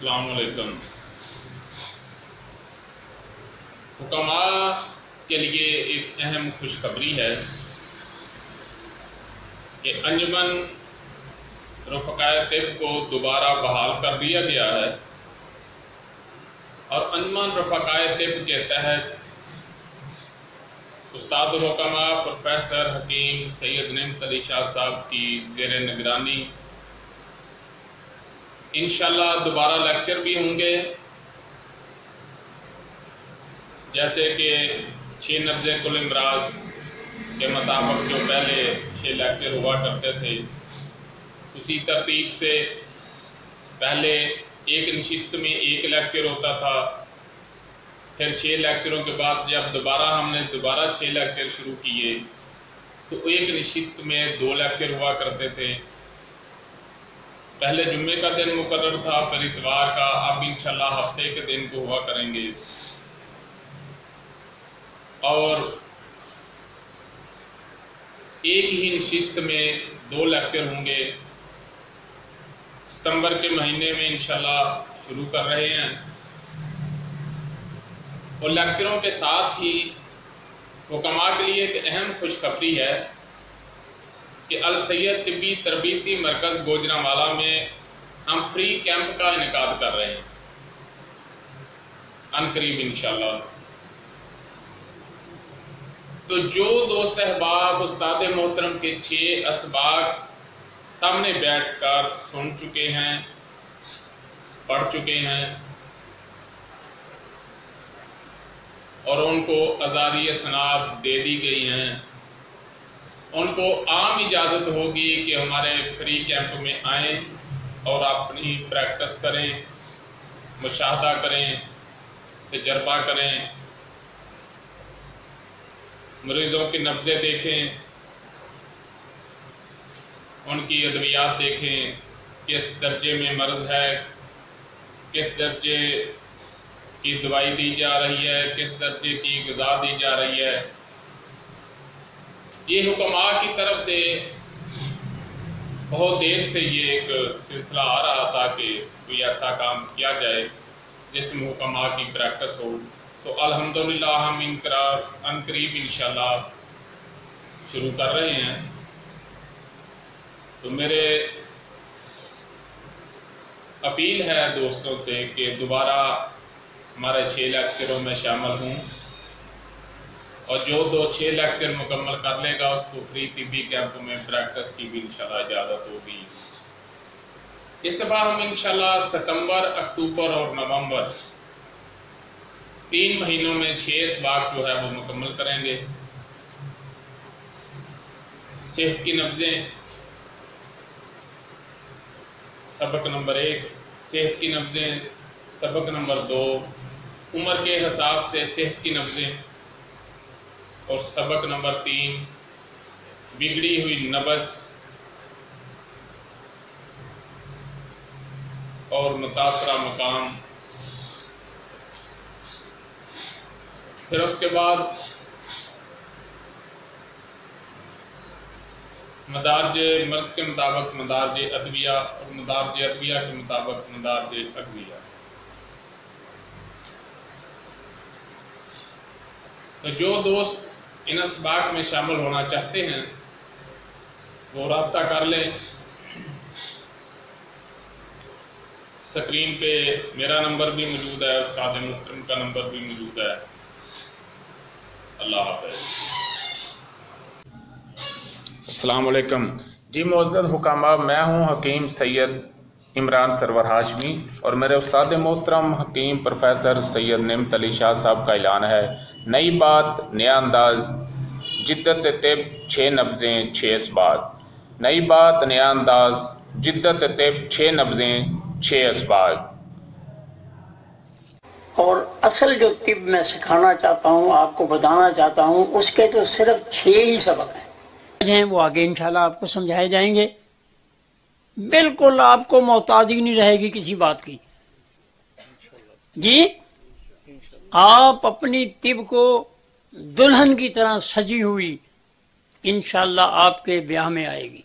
السلام علیکم۔ حکما کے لیے ایک اہم خوشخبری ہے کہ انجمن رفقائے طب کو دوبارہ بحال کر دیا گیا ہے اور انجمن رفقائے طب کے تحت استاد الحکما پروفیسر حکیم سید نعمت علی شاہ صاحب کی زیر نگرانی انشاءاللہ دوبارہ لیکچر بھی ہوں گے، جیسے کہ 6 نبض کل امراض کے مطابق جو پہلے 6 لیکچر ہوا کرتے تھے، اسی ترتیب سے پہلے ایک نشست میں 1 لیکچر ہوتا تھا، پھر 6 لیکچروں کے بعد جب ہم نے دوبارہ 6 لیکچر شروع کیے تو ایک نشست میں 2 لیکچر ہوا کرتے تھے۔ پہلے جمعے کا دن مقرر تھا، پھر اتوار کا، اب انشاءاللہ ہفتے کے دن کو ہوا کریں گے، اور ایک ہی نشست میں 2 لیکچر ہوں گے۔ ستمبر کے مہینے میں انشاءاللہ شروع کر رہے ہیں، اور لیکچروں کے ساتھ ہی حکما کے لیے ایک اہم خوشخبری ہے کہ السید طبی تربیتی مرکز گوجرانوالہ میں ہم فری کیمپ کا انعقاد کر رہے ہیں عنقریب انشاءاللہ۔ تو جو دوست احباب استاد محترم کے 6 اسباق سامنے بیٹھ کر سن چکے ہیں، پڑھ چکے ہیں، اور ان کو آزادی سناب دے دی گئی ہیں، ان کو عام اجازت ہوگی کہ ہمارے فری کیمپ میں آئیں اور اپنی پریکٹس کریں، مشاہدہ کریں، تجربہ کریں، مریضوں کی نبضیں دیکھیں، ان کی ادویات دیکھیں، کس درجے میں مرض ہے، کس درجے کی دوائی دی جا رہی ہے، کس درجے کی غذا دی جا رہی ہے۔ یہ حکما کی طرف سے بہت دیر سے یہ ایک سلسلہ آ رہا تھا کہ کوئی ایسا کام کیا جائے جس میں حکما کی پریکٹس ہو، تو الحمدللہ ہم عنقریب انشاءاللہ شروع کر رہے ہیں۔ تو میرے اپیل ہے دوستوں سے کہ دوبارہ ہمارے 6 لیکچروں میں شامل ہوں، اور جو 6 لیکچر مکمل کر لے گا اس کو فری طبی کیمپ میں پریکٹس کی بھی انشاءاللہ اجازت ہوگی۔ اس دفعہ ہم انشاءاللہ ستمبر، اکتوبر اور نومبر 3 مہینوں میں 6 اسباق جو ہے وہ مکمل کریں گے۔ صحت کی نبضیں سبق نمبر 1، صحت کی نبضیں سبق نمبر 2، عمر کے حساب سے صحت کی نبضیں، اور سبق نمبر 3 بگڑی ہوئی نبض اور متاثرہ مقام۔ پھر اس کے بعد مدارج مرض کے مطابق مدارج ادویہ، اور مدارج ادویہ کے مطابق مدارج اغذیہ۔ تو جو دوست ان اسباق میں شامل ہونا چاہتے ہیں وہ رابطہ کر لیں۔ سکرین پہ میرا نمبر بھی موجود ہے، استاد محترم کا نمبر بھی موجود ہے۔ اللہ حافظ۔ السلام علیکم جی معزز حکامہ، میں ہوں حکیم سید عمران سرور ہاشمی، اور میرے استاد محترم حکیم پروفیسر سید نعمت علی شاہ صاحب کا اعلان ہے، نئی بات نیا انداز، جدت طب 6 نبضیں 6 اسباق۔ نئی بات نیا انداز، جدت طب 6 نبضیں 6 اسباق۔ اور اصل جو طب میں سکھانا چاہتا ہوں، آپ کو بتانا چاہتا ہوں، اس کے تو صرف 6 ہی سبق ہیں، وہ آگے انشاءاللہ آپ کو سمجھائے جائیں گے۔ بالکل آپ کو محتاجی نہیں رہے گی کسی بات کی جی۔ آپ اپنی طب کو دلہن کی طرح سجی ہوئی انشاءاللہ آپ کے بیاہ میں آئے گی۔